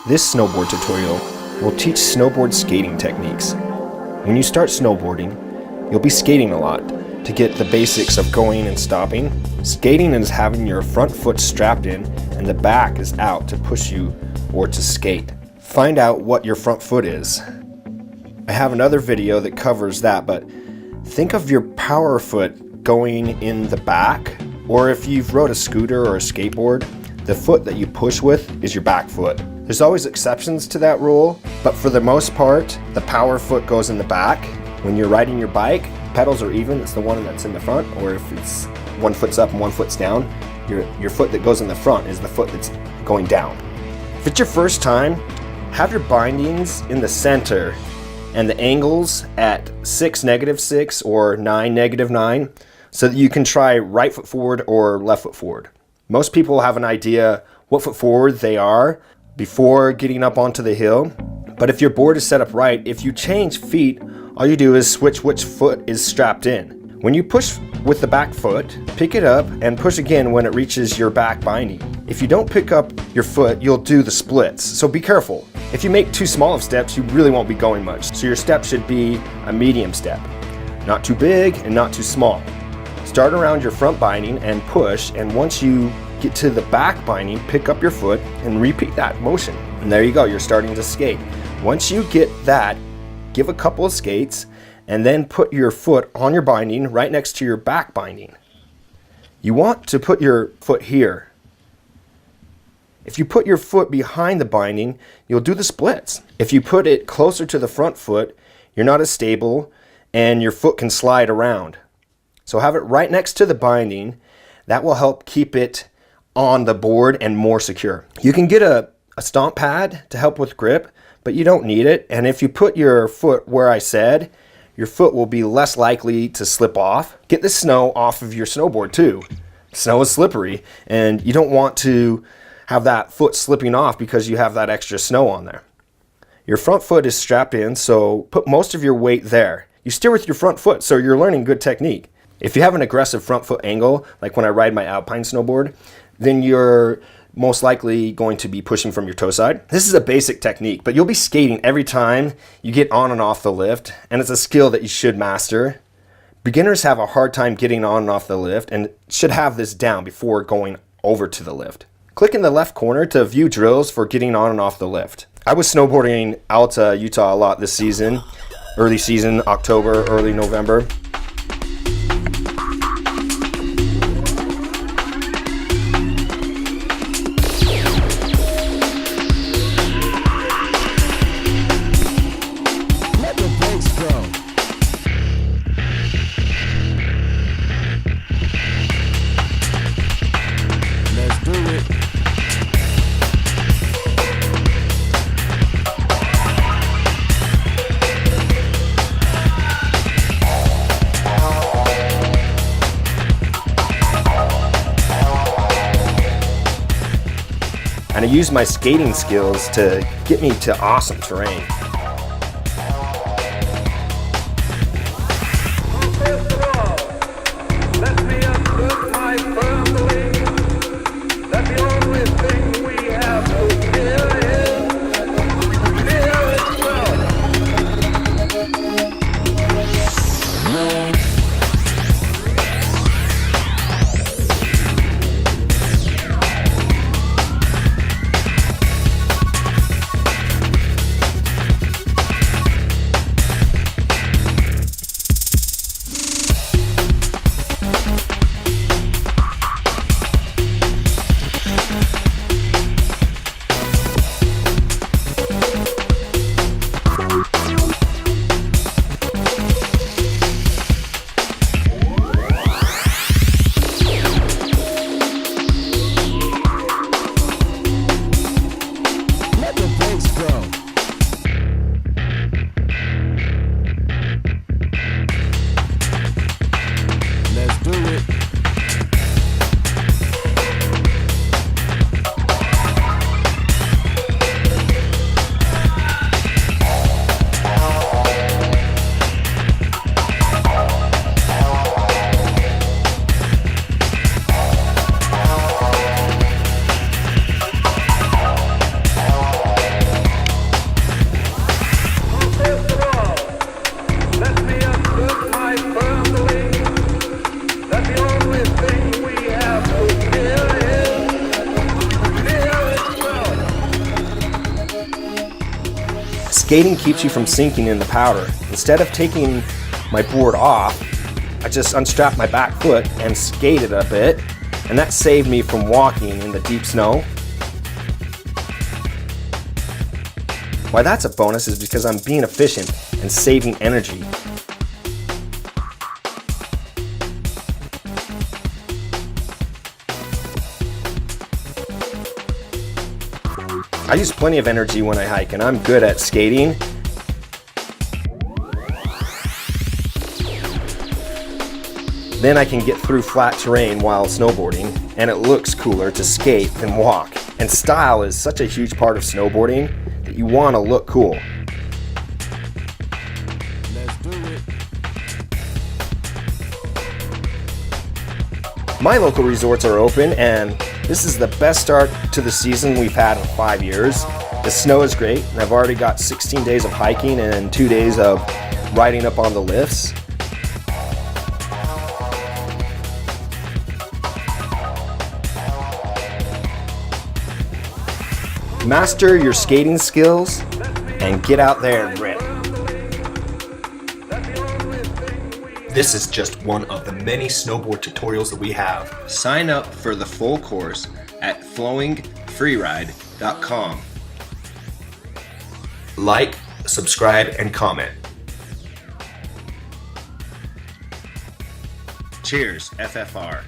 This snowboard tutorial will teach snowboard skating techniques. When you start snowboarding, you'll be skating a lot. To get the basics of going and stopping, skating is having your front foot strapped in and the back is out to push you or to skate. Find out what your front foot is. I have another video that covers that, but think of your power foot going in the back, or if you've rode a scooter or a skateboard, the foot that you push with is your back foot. There's always exceptions to that rule, but for the most part, the power foot goes in the back. When you're riding your bike, pedals are even, it's the one that's in the front, or if it's one foot's up and one foot's down, your foot that goes in the front is the foot that's going down. If it's your first time, have your bindings in the center and the angles at 6, -6 or 9, -9, so that you can try right foot forward or left foot forward. Most people have an idea what foot forward they are before getting up onto the hill, but if your board is set up right, if you change feet, all you do is switch which foot is strapped in. When you push with the back foot, pick it up and push again when it reaches your back binding. If you don't pick up your foot, you'll do the splits, so be careful. If you make too small of steps, you really won't be going much, so your step should be a medium step. Not too big and not too small. Start around your front binding and push, and once you get to the back binding, pick up your foot and repeat that motion. And there you go, you're starting to skate. Once you get that, give a couple of skates and then put your foot on your binding right next to your back binding. You want to put your foot here. If you put your foot behind the binding, you'll do the splits. If you put it closer to the front foot, you're not as stable and your foot can slide around. So have it right next to the binding. That will help keep it on the board and more secure. You can get a stomp pad to help with grip, but you don't need it. And if you put your foot where I said, your foot will be less likely to slip off. Get the snow off of your snowboard too. Snow is slippery and you don't want to have that foot slipping off because you have that extra snow on there. Your front foot is strapped in, so put most of your weight there. You steer with your front foot, so you're learning good technique. If you have an aggressive front foot angle, like when I ride my Alpine snowboard, then you're most likely going to be pushing from your toe side. This is a basic technique, but you'll be skating every time you get on and off the lift, and it's a skill that you should master. Beginners have a hard time getting on and off the lift and should have this down before going over to the lift. Click in the left corner to view drills for getting on and off the lift. I was snowboarding Alta, Utah a lot this season, early season, October, early November. And I use my skating skills to get me to awesome terrain. First of all, let me assert my firm belief that the only thing we have to fear is fear itself. Skating keeps you from sinking in the powder. Instead of taking my board off, I just unstrapped my back foot and skated a bit, and that saved me from walking in the deep snow. Why that's a bonus is because I'm being efficient and saving energy. I use plenty of energy when I hike, and I'm good at skating. Then I can get through flat terrain while snowboarding, and it looks cooler to skate than walk. And style is such a huge part of snowboarding that you want to look cool. Let's do it. My local resorts are open, and this is the best start to the season we've had in 5 years. The snow is great, and I've already got 16 days of hiking and 2 days of riding up on the lifts. Master your skating skills and get out there and rip. This is just one of the many snowboard tutorials that we have. Sign up for the full course at flowingfreeride.com. Like, subscribe, and comment. Cheers, FFR.